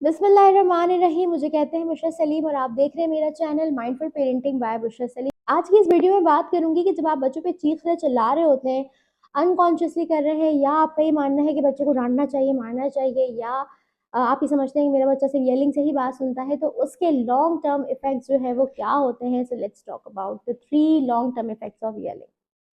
बिस्मिल्लाहिर्रहमानिर्रहीम। मुझे कहते हैं बुशरा सलीम और आप देख रहे हैं मेरा channel mindful parenting by Bushra Saleem. आज की इस वीडियो में बात करूंगी कि जब आप बच्चों पे चीख रहे चिल्ला रहे होते हैं, अनकॉन्शियसली कर रहे हैं, या आपका ये मानना है कि बच्चे को डांटना चाहिए, मारना चाहिए, या आप ये समझते हैं कि मेरा बच्चा सिर्फ येलिंग से ही बात सुनता है, तो उसके लॉन्ग टर्म इफेक्ट्स जो है वो क्या होते हैं। So let's talk about the 3 long term effects of yelling.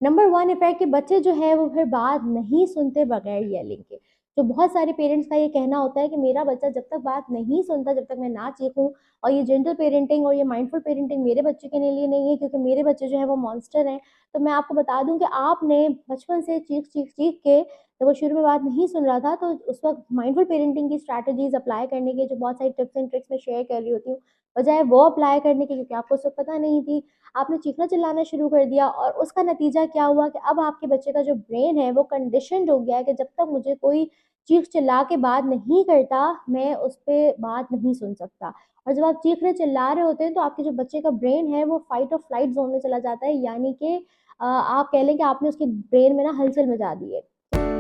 Number 1 effect कि बच्चे जो है वो फिर बात नहीं सुनते बगैर येलिंग के। तो बहुत सारे पेरेंट्स का ये कहना होता है कि मेरा बच्चा जब तक बात नहीं सुनता, जब तक मैं ना चीखूं, और ये जेंटल पेरेंटिंग और ये माइंडफुल पेरेंटिंग मेरे बच्चे के लिए नहीं है, क्योंकि मेरे बच्चे जो है वो मॉन्स्टर हैं। तो मैं आपको बता दूं कि आपने बचपन से चीख चीख चीख के, जब वो शुरू में बात नहीं सुन रहा था, तो उस वक्त माइंडफुल पेरेंटिंग की स्ट्रैटेजीज अप्लाई करने के, जो बहुत सारी टिप्स एंड ट्रिक्स मैं शेयर कर रही होती हूँ, बजाय वो अप्लाई करने के, क्योंकि आपको उस वक्त पता नहीं थी, आपने चीखना चिल्लाना शुरू कर दिया। और उसका नतीजा क्या हुआ कि अब आपके बच्चे का जो ब्रेन है वो कंडीशनड हो गया है कि जब तक मुझे कोई चीख चिल्ला के बात नहीं करता, मैं उस पर बात नहीं सुन सकता। और जब आप चीख रहे चिल्ला रहे होते हैं, तो आपके जो बच्चे का ब्रेन है वो फाइट और फ्लाइट जोन में चला जाता है, यानी कि आप कह लें कि आपने उसके ब्रेन में ना हलचल मचा दी है।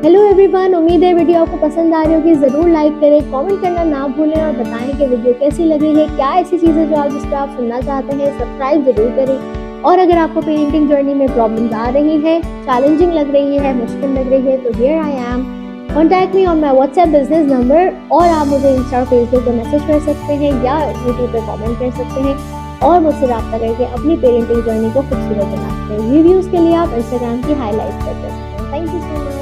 हेलो एवरीवन, उम्मीद है वीडियो आपको पसंद आ रही होगी। ज़रूर लाइक करें, कमेंट करना ना भूलें और बताएं कि वीडियो कैसी लगी है, क्या ऐसी चीज़ें जो आप जिस पर आप सुनना चाहते हैं। सब्सक्राइब ज़रूर करें। और अगर आपको पेरेंटिंग जर्नी में प्रॉब्लम्स आ रही हैं, चैलेंजिंग लग रही है, मुश्किल लग रही है, तो here I am. Contact me on my WhatsApp business number, और आप मुझे इंस्टा और फेसबुक पर मैसेज कर सकते हैं या यूट्यूब पर कॉमेंट कर सकते हैं, और मुझसे रब्ता करके अपनी पेरेंटिंग जर्नी को खूबसूरत बना सकते हैं। रिव्यूज़ के लिए आप इंस्टाग्राम की हाईलाइट कर सकते हैं। Thank you so much.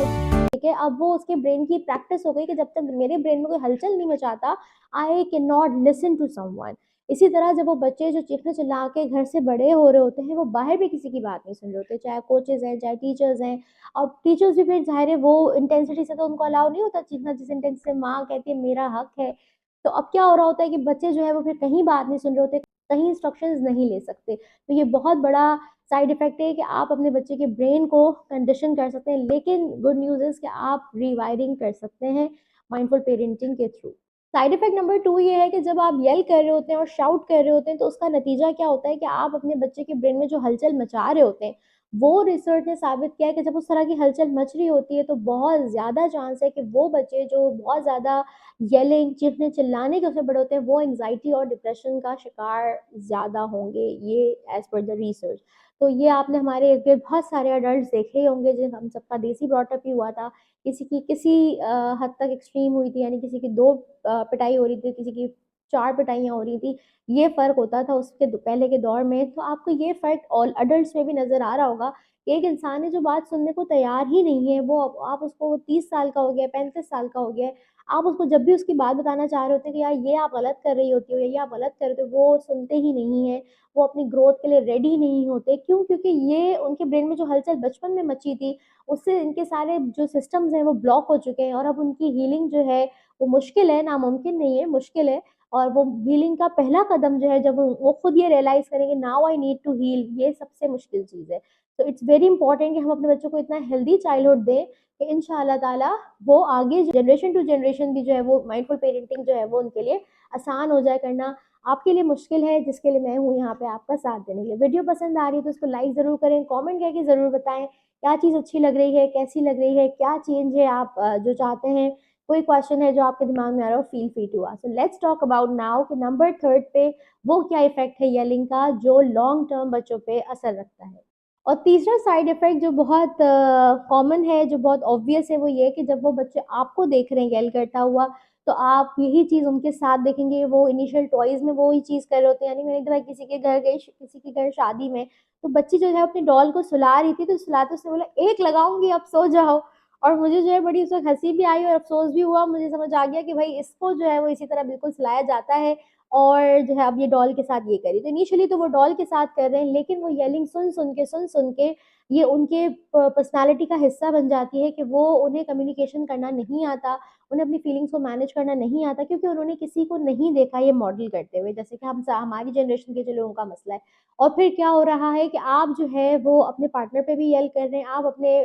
ठीक है, अब वो उसके ब्रेन की प्रैक्टिस हो गई कि जब तक मेरे ब्रेन में कोई हलचल नहीं मचाता, I can not listen to someone. इसी तरह जब वो बच्चे जो चीखने चिल्ला के घर से बड़े हो रहे होते हैं, वो बाहर भी किसी की बात नहीं सुन रहे होते, चाहे कोचेज हैं, चाहे टीचर्स हैं। अब टीचर्स भी फिर जाहिर है वो इंटेंसिटी से तो उनको अलाउ नहीं होता चीखना, जिस इंटेंसिटी से माँ कहती है मेरा हक है। तो अब क्या हो रहा होता है कि बच्चे जो है वो फिर कहीं बात नहीं सुन रहे होते, कहीं इंस्ट्रक्शंस नहीं ले सकते। तो ये बहुत बड़ा साइड इफेक्ट है कि आप अपने बच्चे के ब्रेन को कंडीशन कर सकते हैं, लेकिन गुड न्यूज़ इज़ कि आप रीवायरिंग कर सकते हैं माइंडफुल पेरेंटिंग के थ्रू। साइड इफेक्ट नंबर 2 ये है कि जब आप येल कर रहे होते हैं और शाउट कर रहे होते हैं, तो उसका नतीजा क्या होता है कि आप अपने बच्चे के ब्रेन में जो हलचल मचा रहे होते हैं, वो रिसर्च ने साबित किया है कि जब उस तरह की हलचल मच रही होती है, तो बहुत ज़्यादा चांस है कि वो बच्चे जो बहुत ज़्यादा येलिंग चीखने चिल्लाने के उसमें बड़े होते हैं, वो एंग्जाइटी और डिप्रेशन का शिकार ज़्यादा होंगे, ये एज पर द रिसर्च। तो ये आपने हमारे इर्द गिर्द बहुत सारे अडल्ट देखे ही होंगे, जो हम सबका देसी ब्रॉटअप ही हुआ था। किसी की किसी हद तक एक्सट्रीम हुई थी, यानी किसी की 2 पिटाई हो रही थी, किसी की 4 पिटाइयाँ हो रही थी। ये फ़र्क होता था उसके पहले के दौर में। तो आपको ये फ़र्क ऑल अडल्ट्स में भी नज़र आ रहा होगा कि एक इंसान है जो बात सुनने को तैयार ही नहीं है, वो आप उसको 30 साल का हो गया, 35 साल का हो गया है, आप उसको जब भी उसकी बात बताना चाह रहे होते हैं कि यार ये आप गलत कर रही होती हो या ये आप गलत कर रहे हो, वो सुनते ही नहीं है। वो अपनी ग्रोथ के लिए रेडी नहीं होते। क्यों? क्योंकि ये उनके ब्रेन में जो हलचल बचपन में मची थी, उससे इनके सारे जो सिस्टम्स हैं वो ब्लॉक हो चुके हैं, और अब उनकी हीलिंग जो है वो मुश्किल है, नामुमकिन नहीं है, मुश्किल है। और वो हीलिंग का पहला कदम जो है, जब वो खुद ये रियलाइज़ करेंगे now I need to heal, ये सबसे मुश्किल चीज़ है। तो इट्स वेरी इंपॉर्टेंट कि हम अपने बच्चों को इतना हेल्दी चाइल्डहुड दें कि इंशाअल्लाह ताला वो आगे जनरेशन टू जनरेशन भी जो है वो माइंडफुल पेरेंटिंग जो है वो उनके लिए आसान हो जाए करना। आपके लिए मुश्किल है, जिसके लिए मैं हूँ यहाँ पे आपका साथ देने के लिए। वीडियो पसंद आ रही है तो उसको लाइक ज़रूर करें, कमेंट करके ज़रूर बताएं क्या चीज़ अच्छी लग रही है, कैसी लग रही है, क्या चेंज है आप जो चाहते हैं। कोई क्वेश्चन है जो आपके दिमाग में आ रहा हो, feel free to ask. So let's talk about now कि नंबर 3 पे वो क्या इफेक्ट है येलिंग का जो लॉन्ग टर्म बच्चों पे असर रखता है। और तीसरा साइड इफेक्ट जो बहुत कॉमन है, जो बहुत ऑब्वियस है, वो ये कि जब वो बच्चे आपको देख रहे हैं येल करता हुआ, तो आप यही चीज़ उनके साथ देखेंगे। वो इनिशियल टॉयज़ में वो ही चीज़ कर रहे होते हैं। यानी मैंने एक दफ़ा किसी के घर गई, किसी के घर शादी में, तो बच्ची जो है अपनी डॉल को सुला रही थी, तो सुलाते उसने बोला, "एक लगाऊँगी, अब सो जाओ।" और मुझे जो है बड़ी उस वक़्त हँसी भी आई और अफ़सोस भी हुआ। मुझे समझ आ गया कि भई इसको जो है वो इसी तरह बिल्कुल सुलाया जाता है, और जो है अब ये डॉल के साथ ये करी। तो इनिशियली तो वो डॉल के साथ कर रहे हैं, लेकिन वो येलिंग सुन-सुन के ये उनके पर्सनैलिटी का हिस्सा बन जाती है कि वो उन्हें कम्युनिकेशन करना नहीं आता, उन्हें अपनी फीलिंग्स को मैनेज करना नहीं आता, क्योंकि उन्होंने किसी को नहीं देखा ये मॉडल करते हुए, जैसे कि हमारी जनरेशन के जो लोगों का मसला है। और फिर क्या हो रहा है कि आप जो है वो अपने पार्टनर पे भी येल कर रहे हैं, आप अपने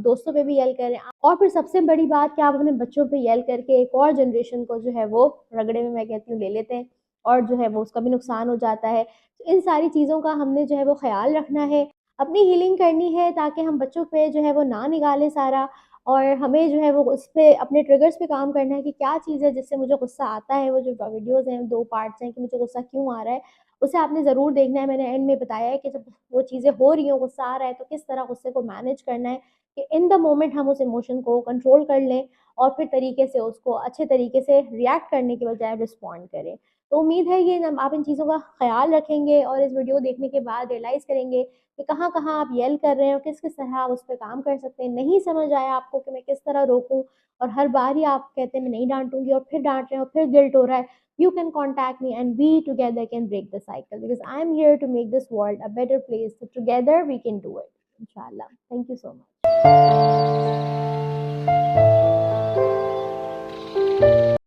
दोस्तों पे भी येल कर रहे हैं, और फिर सबसे बड़ी बात कि आप अपने बच्चों पे येल करके एक और जनरेशन को जो है वो रगड़े में, मैं कहती हूँ, ले लेते हैं, और जो है वो उसका भी नुकसान हो जाता है। तो इन सारी चीज़ों का हमने जो है वो ख़्याल रखना है, अपनी हीलिंग करनी है, ताकि हम बच्चों पे जो है वो ना निकालें सारा, और हमें जो है वो उस पे अपने ट्रिगर्स पे काम करना है कि क्या चीज़ है जिससे मुझे गुस्सा आता है। वो जो वीडियोज़ हैं 2 पार्ट्स हैं कि मुझे गुस्सा क्यों आ रहा है, उसे आपने ज़रूर देखना है। मैंने एंड में बताया है कि जब वो चीज़ें हो रही हों, गुस्सा आ रहा है, तो किस तरह गुस्से को मैनेज करना है कि इन द मोमेंट हम उस इमोशन को कंट्रोल कर लें और फिर तरीके से उसको अच्छे तरीके से रिएक्ट करने के बजाय रिस्पॉन्ड करें। तो उम्मीद है कि न आप इन चीज़ों का ख़्याल रखेंगे और इस वीडियो देखने के बाद रियलाइज़ करेंगे कि कहाँ-कहाँ आप येल कर रहे हैं और किस-किस तरह आप उस पे काम कर सकते हैं। नहीं समझ आया आपको कि मैं किस तरह रोकूँ और हर बार ही आप कहते हैं मैं नहीं डाँटूँगी और फिर डाँट रहे हैं और फिर गिल्ट हो रहा है। You can contact me and we together can break the cycle because I'm here to make this world a better place. So together we can do it. Inshallah. Thank you so much.